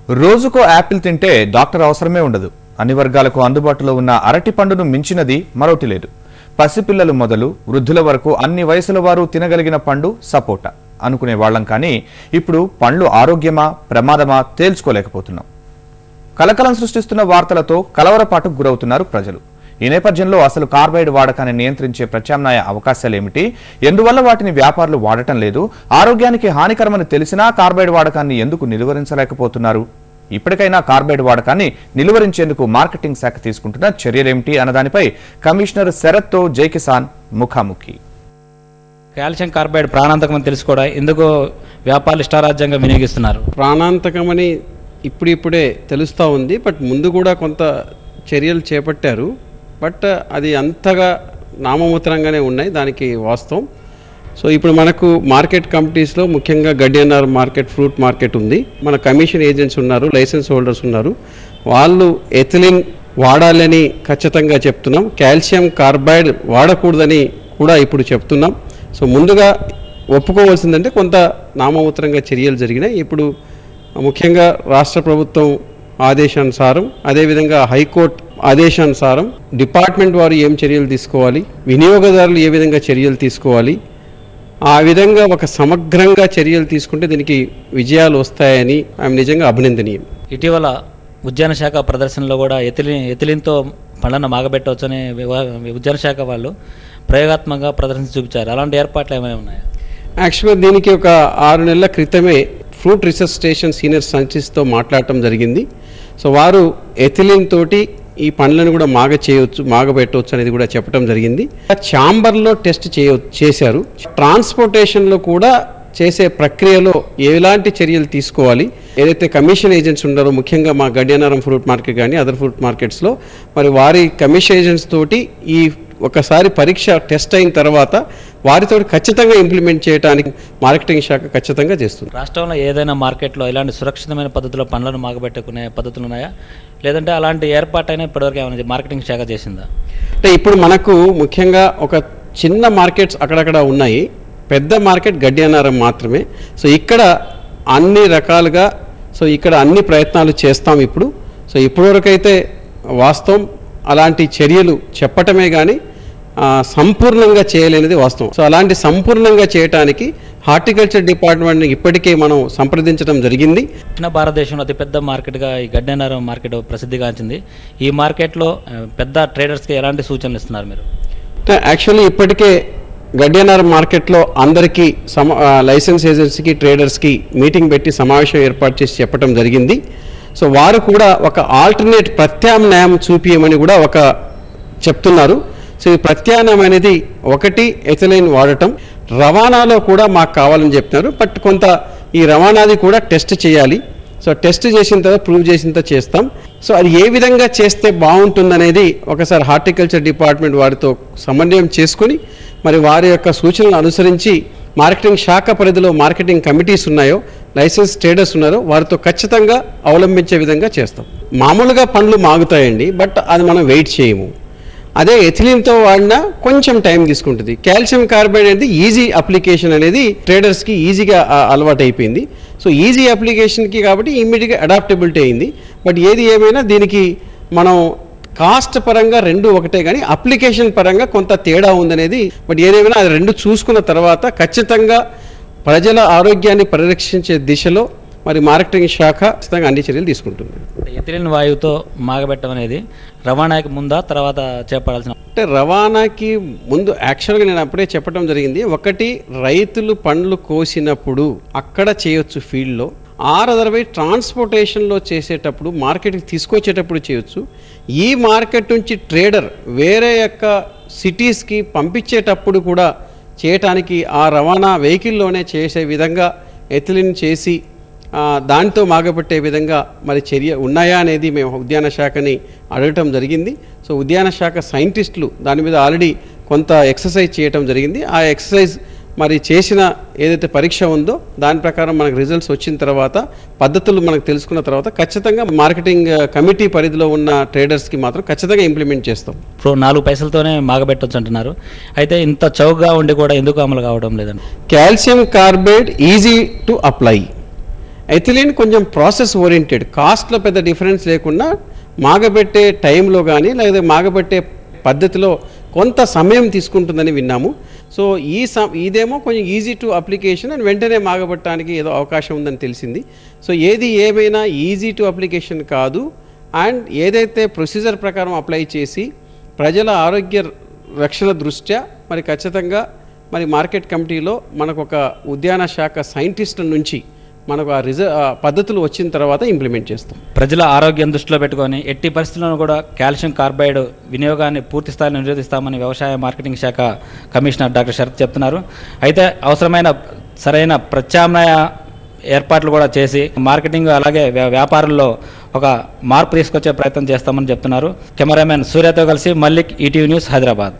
రోజుకో యాపిల్ తింటే డాక్టర్ అవసరమే ఉండదు. అన్ని వర్గాలకు అందుబాటులో ఉన్న అరటి పండును మించినది మరొకటి లేదు. పసిపిల్లలు మొదలు వృద్ధుల వరకు అన్ని వయసుల వారు తినగలిగిన పండు సపోటా అనుకునే వాళ్ళం. కానీ ఇప్పుడు పండ్లు ఆరోగ్యమా ప్రమాదమా తేల్చుకోలేకపోతున్నాం. కలకలం సృష్టిస్తున్న వార్తలతో కలవరపాటుకు గురవుతున్నారు ప్రజలు. ఈ నేపథ్యంలో అసలు కార్బైడ్ వాడకాన్ని నియంత్రించే ప్రత్యామ్నాయ అవకాశాలేమిటి, ఎందువల్ల వాటిని వ్యాపారులు వాడటం లేదు, ఆరోగ్యానికి హానికరమని తెలిసినా కార్బైడ్ వాడకాన్ని ఎందుకు నిలువరించలేకపోతున్నారు, ఇప్పటికైనా కార్బైడ్ వాడకాన్ని నిలువరించేందుకు మార్కెటింగ్ శాఖ తీసుకుంటున్న చర్యలేమిటి అన్నదానిపై కమిషనర్ శరత్తో జై కిసాన్ ముఖాముఖి. కాల్షియం కార్బైడ్ ప్రాణాంతకమని తెలుసుకోవడం ఎందుకు వ్యాపారులు ఇష్టారాజ్యంగా వినియోగిస్తున్నారు? ప్రాణాంతకమని ఇప్పుడిప్పుడే తెలుస్తూ ఉంది. బట్ ముందు కూడా కొంత చర్యలు చేపట్టారు. బట్ అది అంతగా నామమాత్రంగానే ఉన్నాయి, దానికి వాస్తవం. సో ఇప్పుడు మనకు మార్కెట్ కమిటీస్లో ముఖ్యంగా గడ్డియన్నార్ మార్కెట్, ఫ్రూట్ మార్కెట్ ఉంది. మన కమిషన్ ఏజెంట్స్ ఉన్నారు, లైసెన్స్ హోల్డర్స్ ఉన్నారు. వాళ్ళు ఎథిలిన్ వాడాలని ఖచ్చితంగా చెప్తున్నాం. కాల్షియం కార్బైడ్ వాడకూడదని కూడా ఇప్పుడు చెప్తున్నాం. సో ముందుగా ఒప్పుకోవాల్సిందంటే కొంత నామమాత్రంగా చర్యలు జరిగినాయి. ఇప్పుడు ముఖ్యంగా రాష్ట్ర ప్రభుత్వం ఆదేశానుసారం, అదేవిధంగా హైకోర్టు ఆదేశానుసారం డిపార్ట్మెంట్ వారు ఏం చర్యలు తీసుకోవాలి, వినియోగదారులు ఏ విధంగా చర్యలు తీసుకోవాలి, ఆ విధంగా ఒక సమగ్రంగా చర్యలు తీసుకుంటే దీనికి విజయాలు వస్తాయని ఆమె నిజంగా అభినందనీయం. ఇటీవల ఉద్యాన శాఖ ప్రదర్శనలో కూడా ఎథిలిన్తో పండ్లను మాగబెట్టవచ్చని ఉద్యాన శాఖ వాళ్ళు ప్రయోగాత్మకంగా ప్రదర్శన చూపించారు. అలాంటి ఏర్పాట్లు ఏమైనా ఉన్నాయా? యాక్చువల్గా దీనికి ఒక 6 నెలల క్రితమే ఫ్రూట్ రీసెర్చ్ స్టేషన్ సీనియర్ సైంటిస్ట్తో మాట్లాడటం జరిగింది. సో వారు ఎథిలిన్ తోటి ఈ పండ్లను కూడా మాగబెట్టవచ్చు అనేది కూడా చెప్పడం జరిగింది. ఛాంబర్లో టెస్ట్ చేశారు. ట్రాన్స్పోర్టేషన్లో కూడా చేసే ప్రక్రియలో ఎలాంటి చర్యలు తీసుకోవాలి, ఏదైతే కమిషన్ ఏజెంట్స్ ఉన్నారో ముఖ్యంగా మా గడ్డియన్నారం ఫ్రూట్ మార్కెట్ కానీ అదర్ ఫ్రూట్ మార్కెట్స్లో మరి వారి కమిషన్ ఏజెంట్స్ తోటి ఈ ఒకసారి పరీక్ష టెస్ట్ అయిన తర్వాత వారితో ఖచ్చితంగా ఇంప్లిమెంట్ చేయడానికి మార్కెటింగ్ శాఖ ఖచ్చితంగా చేస్తుంది. రాష్ట్రంలో ఏదైనా మార్కెట్లో ఇలాంటి సురక్షితమైన పద్ధతిలో పండ్లను మాగబెట్టుకునే పద్ధతులు ఉన్నాయా, లేదంటే అలాంటి ఏర్పాటైనా ఇప్పటివరకు ఏమైనా మార్కెటింగ్ శాఖ చేసిందా? అంటే ఇప్పుడు మనకు ముఖ్యంగా ఒక చిన్న మార్కెట్స్ అక్కడక్కడ ఉన్నాయి, పెద్ద మార్కెట్ గడ్డియన్నారం మాత్రమే. సో ఇక్కడ అన్ని రకాలుగా ఇక్కడ అన్ని ప్రయత్నాలు చేస్తాం ఇప్పుడు. సో ఇప్పటివరకైతే వాస్తవం అలాంటి చర్యలు చెప్పటమే కానీ సంపూర్ణంగా చేయలేనిది వాస్తవం. సో అలాంటి సంపూర్ణంగా చేయడానికి హార్టికల్చర్ డిపార్ట్మెంట్ని ఇప్పటికే మనం సంప్రదించడం జరిగింది. దక్షిణ భారతదేశంలో అతిపెద్ద మార్కెట్గా ఈ గడ్డియన్నారం మార్కెట్ ప్రసిద్ధిగాంచింది. ఈ మార్కెట్లో పెద్ద ట్రేడర్స్కి ఎలాంటి సూచనలు ఇస్తున్నారు మీరు? యాక్చువల్లీ ఇప్పటికే గడ్డియన్నారం మార్కెట్లో అందరికీ లైసెన్స్ ఏజెన్సీకి, ట్రేడర్స్కి మీటింగ్ పెట్టి సమావేశం ఏర్పాటు చేసి చెప్పడం జరిగింది. సో వారు కూడా ఒక ఆల్టర్నేట్ ప్రత్యామ్నాయం చూపించమని కూడా ఒక చెప్తున్నారు. సో ఈ ప్రత్యామ్నాయం అనేది ఒకటి ఎథిలిన్ వాడటం, రవాణాలో కూడా మాకు కావాలని చెప్తున్నారు. బట్ కొంత ఈ రవాణాది కూడా టెస్ట్ చేయాలి. సో టెస్ట్ చేసిన తర్వాత ప్రూవ్ చేసిన తర్వాత చేస్తాం. సో అది ఏ విధంగా చేస్తే బాగుంటుందనేది ఒకసారి హార్టికల్చర్ డిపార్ట్మెంట్ వారితో సమన్వయం చేసుకుని మరి వారి యొక్క సూచనలు అనుసరించి మార్కెటింగ్ శాఖ పరిధిలో మార్కెటింగ్ కమిటీస్ ఉన్నాయో, లైసెన్స్ ట్రేడర్స్ ఉన్నారో వారితో ఖచ్చితంగా అవలంబించే విధంగా చేస్తాం. మామూలుగా పండ్లు మాగుతాయండి, బట్ అది మనం వెయిట్ చేయము. అదే ఎథిలిన్తో వాడినా కొంచెం టైం తీసుకుంటుంది. కాల్షియం కార్బైడ్ అనేది ఈజీ అప్లికేషన్ అనేది ట్రేడర్స్కి ఈజీగా అలవాటు అయిపోయింది. సో ఈజీ అప్లికేషన్కి కాబట్టి ఇమ్మీడియట్గా అడాప్టబిలిటీ అయింది. బట్ ఏది ఏమైనా దీనికి మనం కాస్ట్ పరంగా రెండు ఒకటే, కానీ అప్లికేషన్ పరంగా కొంత తేడా ఉందనేది. బట్ ఏదేమైనా అది రెండు చూసుకున్న తర్వాత ఖచ్చితంగా ప్రజల ఆరోగ్యాన్ని పరిరక్షించే దిశలో మరి మార్కెటింగ్ శాఖ ఖచ్చితంగా అన్ని చర్యలు తీసుకుంటుంది. ఎథిలిన్ వాయువుతో మాగబెట్టడం అనేది రవాణాకి ముందా తర్వాత చేపడాల్సిన? అంటే రవాణాకి ముందు యాక్చువల్గా నేను అప్పుడే చెప్పడం జరిగింది. ఒకటి, రైతులు పండ్లు కోసినప్పుడు అక్కడ చేయొచ్చు ఫీల్డ్లో. అదర్వై ట్రాన్స్పోర్టేషన్లో చేసేటప్పుడు, మార్కెట్కి తీసుకొచ్చేటప్పుడు చేయొచ్చు. ఈ మార్కెట్ నుంచి ట్రేడర్ వేరే యొక్క సిటీస్కి పంపించేటప్పుడు కూడా చేయటానికి ఆ రవాణా వెహికల్లోనే చేసే విధంగా ఎథిలిన్ చేసి దాంతో మాగబెట్టే విధంగా మరి చర్య ఉన్నాయా అనేది మేము ఉద్యాన శాఖని అడగటం జరిగింది. సో ఉద్యాన శాఖ సైంటిస్టులు దాని మీద ఆల్రెడీ కొంత ఎక్సర్సైజ్ చేయటం జరిగింది. ఆ ఎక్సర్సైజ్ మరి చేసిన ఏదైతే పరీక్ష ఉందో దాని ప్రకారం మనకు రిజల్ట్స్ వచ్చిన తర్వాత, పద్ధతులు మనకు తెలుసుకున్న తర్వాత ఖచ్చితంగా మార్కెటింగ్ కమిటీ పరిధిలో ఉన్న ట్రేడర్స్కి మాత్రం ఖచ్చితంగా ఇంప్లిమెంట్ చేస్తాం. ఇప్పుడు 4 పైసలతోనే మాగబెట్టొచ్చు అంటున్నారు. అయితే ఇంత చౌకగా ఉండి కూడా ఎందుకు అమలు కావడం లేదండి? Calcium carbide easy to apply ethylene కొంచెం ప్రాసెస్ ఓరియంటెడ్, కాస్ట్లో పెద్ద డిఫరెన్స్ లేకుండా మాగబెట్టే టైంలో కానీ లేదా మాగబెట్టే పద్ధతిలో కొంత సమయం తీసుకుంటుందని విన్నాము. సో ఇదేమో కొంచెం ఈజీ టు అప్లికేషన్ అండ్ వెంటనే మాగబట్టడానికి ఏదో అవకాశం ఉందని తెలిసింది. సో ఏది ఏమైనా ఈజీ టు అప్లికేషన్ కాదు, అండ్ ఏదైతే ప్రొసీజర్ ప్రకారం అప్లై చేసి ప్రజల ఆరోగ్య రక్షణ దృష్ట్యా మరి ఖచ్చితంగా మరి మార్కెట్ కమిటీలో మనకు ఒక ఉద్యాన శాఖ సైంటిస్టుల నుంచి మనకు ఆ పద్ధతులు వచ్చిన తర్వాత ఇంప్లిమెంట్ చేస్తాం. ప్రజల ఆరోగ్యం దృష్టిలో పెట్టుకొని ఎట్టి పరిస్థితుల్లో కూడా కాల్షియం కార్బైడ్ వినియోగాన్ని పూర్తి స్థాయిలో నిరోధిస్తామని వ్యవసాయ మార్కెటింగ్ శాఖ కమిషనర్ డాక్టర్ శరత్ చెప్తున్నారు. అయితే అవసరమైన సరైన ప్రత్యామ్నాయ ఏర్పాట్లు కూడా చేసి మార్కెటింగ్ అలాగే వ్యాపారుల్లో ఒక మార్పు తీసుకొచ్చే ప్రయత్నం చేస్తామని చెప్తున్నారు. కెమెరామెన్ సూర్యతో కలిసి మల్లిక్, ఈటీవీ న్యూస్, హైదరాబాద్.